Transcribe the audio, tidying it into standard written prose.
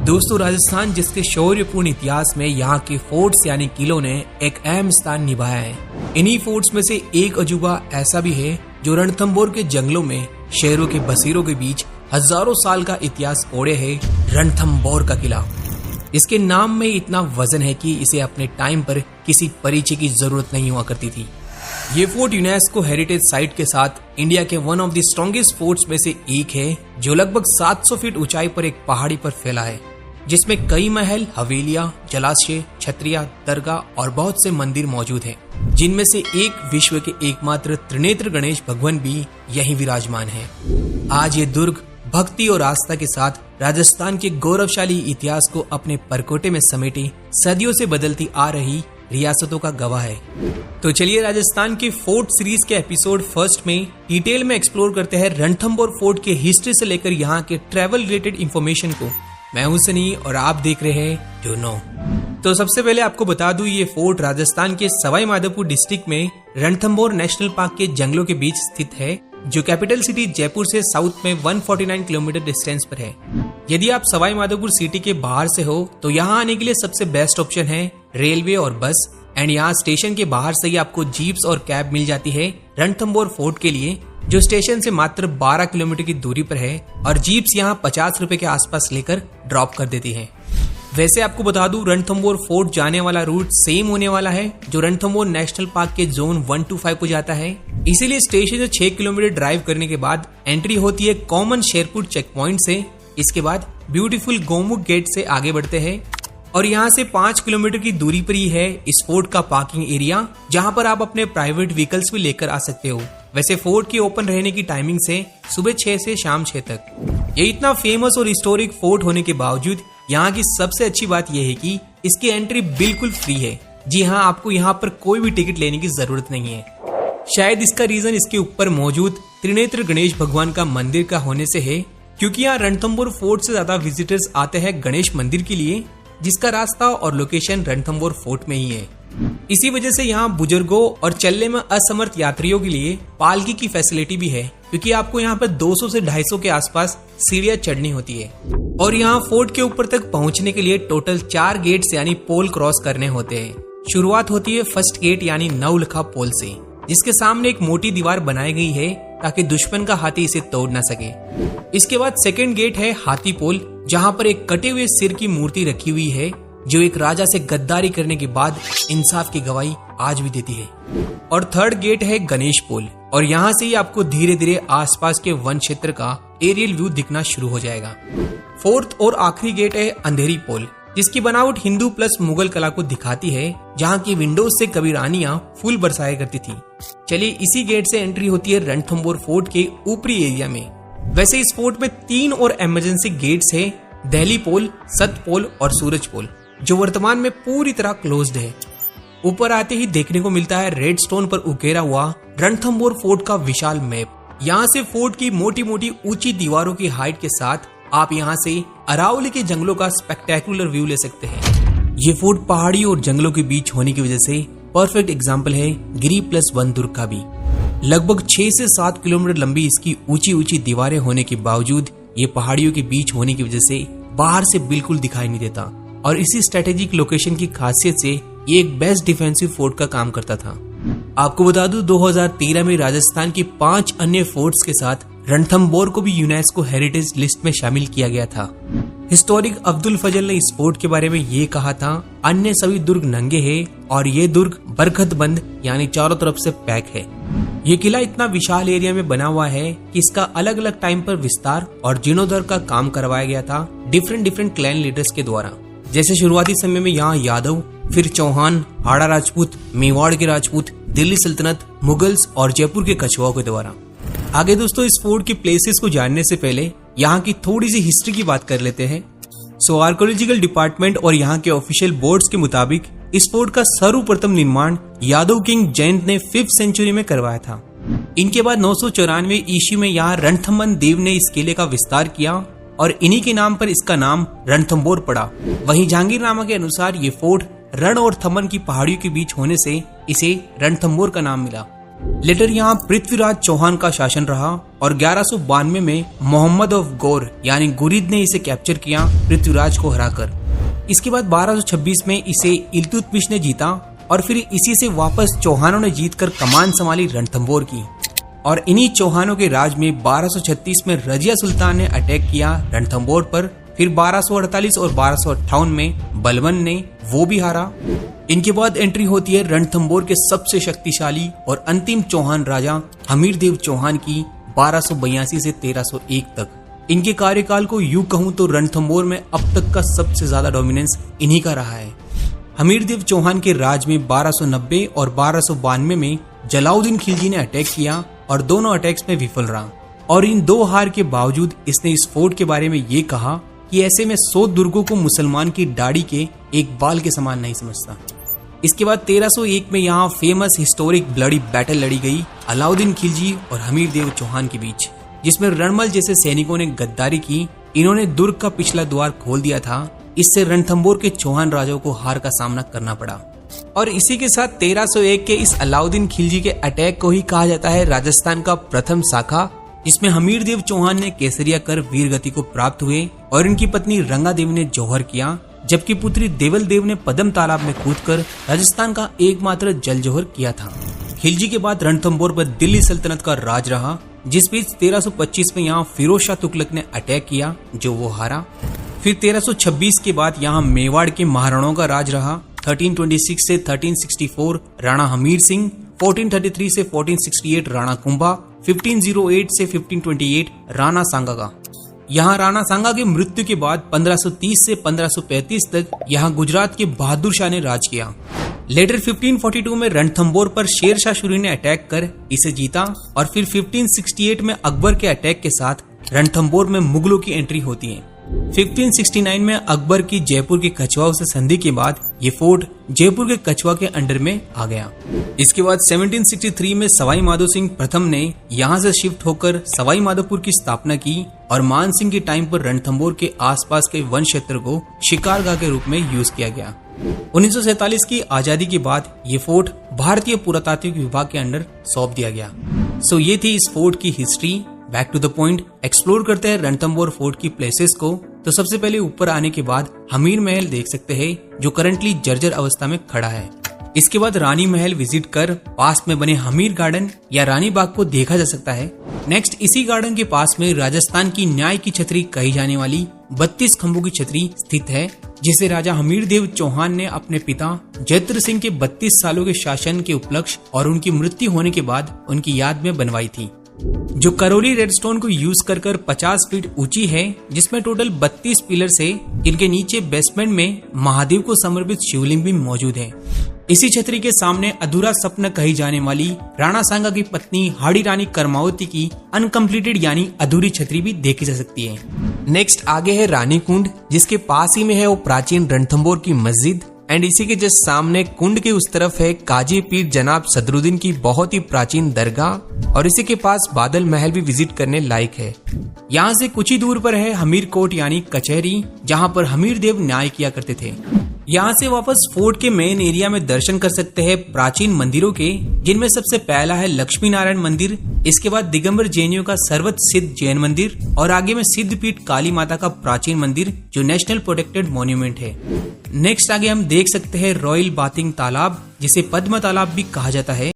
दोस्तों, राजस्थान जिसके शौर्यपूर्ण इतिहास में यहाँ के फोर्ट्स यानी किलों ने एक अहम स्थान निभाया है। इन्हीं फोर्ट्स में से एक अजूबा ऐसा भी है जो रणथंभौर के जंगलों में शेरों के बसेरों के बीच हजारों साल का इतिहास ओढ़े है, रणथंभौर का किला। इसके नाम में इतना वजन है कि इसे अपने टाइम पर किसी परिचय की जरूरत नहीं हुआ करती थी। ये फोर्ट यूनेस्को हेरिटेज साइट के साथ इंडिया के one of the strongest forts में से एक है, जो लगभग 700 फीट ऊंचाई पर एक पहाड़ी पर फैला है, जिसमें कई महल, हवेलियां, जलाशय, छतरियां, दरगाह और बहुत से मंदिर मौजूद हैं, जिनमें से एक विश्व के एकमात्र त्रिनेत्र गणेश भगवान भी यहीं विराजमान है। आज ये दुर्ग भक्ति और आस्था के साथ राजस्थान के गौरवशाली इतिहास को अपने परकोटे में समेटे सदियों से बदलती आ रही रियासतों का गवाह है। तो चलिए राजस्थान के फोर्ट सीरीज के एपिसोड फर्स्ट में डिटेल में एक्सप्लोर करते हैं रणथंभौर फोर्ट के हिस्ट्री से लेकर यहाँ के ट्रैवल रिलेटेड इंफॉर्मेशन को। मैं हूं सनी और आप देख रहे हैं जो नो। तो सबसे पहले आपको बता दूं, ये फोर्ट राजस्थान के सवाई माधोपुर डिस्ट्रिक्ट में रणथंभौर नेशनल पार्क के जंगलों के बीच स्थित है, जो कैपिटल सिटी जयपुर से साउथ में 149 किलोमीटर डिस्टेंस पर है। यदि आप सवाई माधोपुर सिटी के बाहर से हो तो यहाँ आने के लिए सबसे बेस्ट ऑप्शन है रेलवे और बस। एंड यहाँ स्टेशन के बाहर से ही आपको जीप्स और कैब मिल जाती है रणथंभौर फोर्ट के लिए, जो स्टेशन से मात्र 12 किलोमीटर की दूरी पर है, और जीप्स यहाँ 50 रुपए के आसपास लेकर ड्रॉप कर देती हैं। वैसे आपको बता दूं, रणथंभौर फोर्ट जाने वाला रूट सेम होने वाला है जो रणथंभौर नेशनल पार्क के जोन 125 को जाता है। इसीलिए स्टेशन से 6 किलोमीटर ड्राइव करने के बाद एंट्री होती है कॉमन शेरपुर चेक पॉइंट से। इसके बाद ब्यूटीफुल गोमुख गेट से आगे बढ़ते हैं और यहाँ से 5 किलोमीटर की दूरी पर ही है इस फोर्ट का पार्किंग एरिया, जहाँ पर आप अपने प्राइवेट व्हीकल्स भी लेकर आ सकते हो। वैसे फोर्ट की ओपन रहने की टाइमिंग से सुबह 6 से शाम 6 तक। ये इतना फेमस और हिस्टोरिक फोर्ट होने के बावजूद यहाँ की सबसे अच्छी बात यह है कि इसकी एंट्री बिल्कुल फ्री है। जी हाँ, आपको यहाँ पर कोई भी टिकट लेने की जरूरत नहीं है। शायद इसका रीजन इसके ऊपर मौजूद त्रिनेत्र गणेश भगवान का मंदिर का होने से है, क्योंकि यहाँ रणथंभौर फोर्ट से ज्यादा विजिटर्स आते हैं गणेश मंदिर के लिए, जिसका रास्ता और लोकेशन रणथंभौर फोर्ट में ही है। इसी वजह से यहाँ बुजुर्गों और चलने में असमर्थ यात्रियों के लिए पालकी की फैसिलिटी भी है, क्योंकि आपको यहाँ पर 200 से 250 के आसपास सीढ़ियां चढ़नी होती है। और यहाँ फोर्ट के ऊपर तक पहुँचने के लिए टोटल 4 गेट्स यानी पोल क्रॉस करने होते हैं। शुरुआत होती है फर्स्ट गेट यानी नवलखा पोल से, जिसके सामने एक मोटी दीवार बनाई गई है ताकि दुश्मन का हाथी इसे तोड़ न सके। इसके बाद सेकंड गेट है हाथी पोल, जहाँ पर एक कटे हुए सिर की मूर्ति रखी हुई है, जो एक राजा से गद्दारी करने के बाद इंसाफ की गवाही आज भी देती है। और थर्ड गेट है गणेश पोल, और यहाँ से ही आपको धीरे धीरे आसपास के वन क्षेत्र का एरियल व्यू दिखना शुरू हो जाएगा। फोर्थ और आखिरी गेट है अंधेरी पोल, जिसकी बनावट हिंदू प्लस मुगल कला को दिखाती है, जहाँ की विंडोज से कभी रानियां फूल बरसाया करती थी। चलिए, इसी गेट से एंट्री होती है रणथंभौर फोर्ट के ऊपरी एरिया में। वैसे इस फोर्ट में 3 और इमरजेंसी गेट्स है, दिल्ली पोल, सत पोल और सूरज पोल, जो वर्तमान में पूरी तरह क्लोज्ड है। ऊपर आते ही देखने को मिलता है रेड स्टोन पर उकेरा हुआ रणथंभौर फोर्ट का विशाल मैप। यहाँ से फोर्ट की मोटी मोटी ऊंची दीवारों की हाइट के साथ आप यहाँ से अरावली के जंगलों का स्पेक्टेकुलर व्यू ले सकते हैं। ये फोर्ट पहाड़ी और जंगलों के बीच होने की वजह से परफेक्ट एग्जाम्पल है गिरी प्लस वन दुर्ग का भी। लगभग 6 से 7 किलोमीटर लंबी इसकी ऊंची ऊंची दीवारें होने के बावजूद ये पहाड़ियों के बीच होने की वजह से बाहर से बिल्कुल दिखाई नहीं देता, और इसी स्ट्रेटेजिक लोकेशन की खासियत से ये एक बेस्ट डिफेंसिव फोर्ट का काम करता था। आपको बता दूं, 2013 में राजस्थान के 5 अन्य फोर्ट्स के साथ रणथंभौर को भी यूनेस्को हेरिटेज लिस्ट में शामिल किया गया था। हिस्टोरिक अब्दुल फजल ने इस फोर्ट के बारे में ये कहा था, अन्य सभी दुर्ग नंगे हैं और ये दुर्ग बरखत बंद यानी चारों तरफ से पैक है। ये किला इतना विशाल एरिया में बना हुआ है कि इसका अलग अलग टाइम पर विस्तार और जीर्णोद्धार का काम करवाया गया था डिफरेंट क्लैन लीडर्स के द्वारा। जैसे शुरुआती समय में यहाँ यादव, फिर चौहान, हाड़ा राजपूत, मेवाड़ के राजपूत, दिल्ली सल्तनत, मुगल्स और जयपुर के कछुआओं के द्वारा। आगे दोस्तों, इस फोर्ट की प्लेसेस को जानने से पहले यहाँ की थोड़ी सी हिस्ट्री की बात कर लेते हैं। आर्कियोलॉजिकल डिपार्टमेंट और यहाँ के ऑफिशियल बोर्ड्स के मुताबिक इस फोर्ट का सर्वप्रथम निर्माण यादव किंग जयंत ने 5th सेंचुरी में करवाया था। इनके बाद 994 ईस्वी में यहाँ रणथंभन देव ने इस किले का विस्तार किया और इन्हीं के नाम पर इसका नाम रणथंभौर पड़ा। वहीं जहांगीरनामा के अनुसार ये फोर्ट रण और थमन की पहाड़ियों के बीच होने से इसे रणथंभौर का नाम मिला। लेटर यहाँ पृथ्वीराज चौहान का शासन रहा और 1192 में मोहम्मद ऑफ गौर यानी गुरिद ने इसे कैप्चर किया पृथ्वीराज को हराकर। इसके बाद 1226 में इसे इल्तुतमिश ने जीता और फिर इसी से वापस चौहानों ने जीतकर कमान संभाली रणथंभौर की। और इन्हीं चौहानों के राज में 1236 में रजिया सुल्तान ने अटैक किया रणथंभौर पर। फिर 1248 और 1258 में बलबन ने वो भी हारा। इनके बाद एंट्री होती है रणथंभौर के सबसे शक्तिशाली और अंतिम चौहान राजा हमीरदेव चौहान की 1282 से 1301 तक। इनके कार्यकाल को यूं कहूं तो रणथंभौर में अब तक का सबसे ज्यादा डोमिनेंस इन्हीं का रहा है। हमीरदेव चौहान के राज में 1290 और 1292 में जलाउद्दीन खिलजी ने अटैक किया और दोनों अटैक्स में विफल रहा। और इन दो हार के बावजूद इसने इस फोर्ट के बारे में ये कहा कि ऐसे में 100 दुर्गों को मुसलमान की दाढ़ी के एक बाल के समान नहीं समझता। इसके बाद 1301 में यहाँ फेमस हिस्टोरिक ब्लडी बैटल लड़ी गई अलाउद्दीन खिलजी और हमीरदेव चौहान के बीच, जिसमें रणमल जैसे सैनिकों ने गद्दारी की। इन्होंने दुर्ग का पिछला द्वार खोल दिया था। इससे रणथंभौर के चौहान राजाओं को हार का सामना करना पड़ा। और इसी के साथ 1301 के इस अलाउद्दीन खिलजी के अटैक को ही कहा जाता है राजस्थान का प्रथम शाखा, जिसमें हमीरदेव चौहान ने केसरिया कर वीरगति को प्राप्त हुए और इनकी पत्नी रंगा देवी ने जौहर किया, जबकि पुत्री देवल देव ने पद्म तालाब में कूदकर राजस्थान का एकमात्र जल जौहर किया था। खिलजी के बाद रणथंभौर पर दिल्ली सल्तनत का राज रहा, जिस बीच 1325 में यहाँ फिरोज शाह तुगलक ने अटैक किया जो वो हारा। फिर 1326 के बाद यहाँ मेवाड़ के महाराणाओं का राज रहा। 1326 से 1364 राणा हमीर सिंह, 1433 से 1468 राणा कुंभा, 1508 से 1528 राणा सांगा का। यहाँ राणा सांगा की मृत्यु के बाद 1530 से 1535 तक यहाँ गुजरात के बहादुर शाह ने राज किया। लेटर 1542 में रणथंभौर पर शेर शाह सूरी ने अटैक कर इसे जीता और फिर 1568 में अकबर के अटैक के साथ रणथंभौर में मुगलों की एंट्री होती है। 1569 में अकबर की जयपुर के कछवाओं से संधि के बाद ये फोर्ट जयपुर के कछवा के अंडर में आ गया। इसके बाद 1763 में सवाई माधो सिंह प्रथम ने यहाँ से शिफ्ट होकर सवाई माधोपुर की स्थापना की और मान सिंह के टाइम पर रणथंभौर के आसपास के वन क्षेत्र को शिकारगाह के रूप में यूज किया गया। 1947 की आजादी के बाद ये फोर्ट भारतीय पुरातात्विक विभाग के अंडर सौंप दिया गया। सो ये थी इस फोर्ट की history. Back to the point, explore करते हैं रणथंभौर फोर्ट की प्लेसेस को। तो सबसे पहले ऊपर आने के बाद हमीर महल देख सकते हैं जो करंटली जर्जर अवस्था में खड़ा है। इसके बाद रानी महल विजिट कर पास में बने हमीर गार्डन या रानी बाग को देखा जा सकता है। नेक्स्ट इसी गार्डन के पास में राजस्थान की न्याय की छतरी कही जाने वाली 32 खंभों की छतरी स्थित है, जिसे राजा हमीरदेव चौहान ने अपने पिता जयद्र सिंह के 32 सालों के शासन के उपलक्ष्य और उनकी मृत्यु होने के बाद उनकी याद में बनवाई थी, जो करौली रेडस्टोन को यूज कर 50 फीट ऊंची है, जिसमें टोटल 32 पिलर्स है। इनके नीचे बेसमेंट में महादेव को समर्पित शिवलिंग भी मौजूद है। इसी छतरी के सामने अधूरा सपना कही जाने वाली राणा सांगा की पत्नी हाड़ी रानी करमावती की अनकम्प्लीटेड यानी अधूरी छतरी भी देखी जा सकती है। नेक्स्ट आगे है रानी कुंड, जिसके पास ही में है वो प्राचीन रणथंभौर की मस्जिद। एंड इसी के जस्ट सामने कुंड के उस तरफ है काजी पीर जनाब सदरुद्दीन की बहुत ही प्राचीन दरगाह और इसी के पास बादल महल भी विजिट करने लायक है। यहाँ से कुछ ही दूर पर है हमीर कोट यानी कचहरी, जहाँ पर हमीरदेव न्याय किया करते थे। यहाँ से वापस फोर्ट के मेन एरिया में दर्शन कर सकते हैं प्राचीन मंदिरों के, जिनमें सबसे पहला है लक्ष्मी नारायण मंदिर। इसके बाद दिगंबर जैनियों का सर्वत सिद्ध जैन मंदिर और आगे में सिद्धपीठ काली माता का प्राचीन मंदिर जो नेशनल प्रोटेक्टेड मॉन्यूमेंट है। नेक्स्ट आगे हम देख सकते हैं रॉयल बाथिंग तालाब, जिसे पद्म तालाब भी कहा जाता है।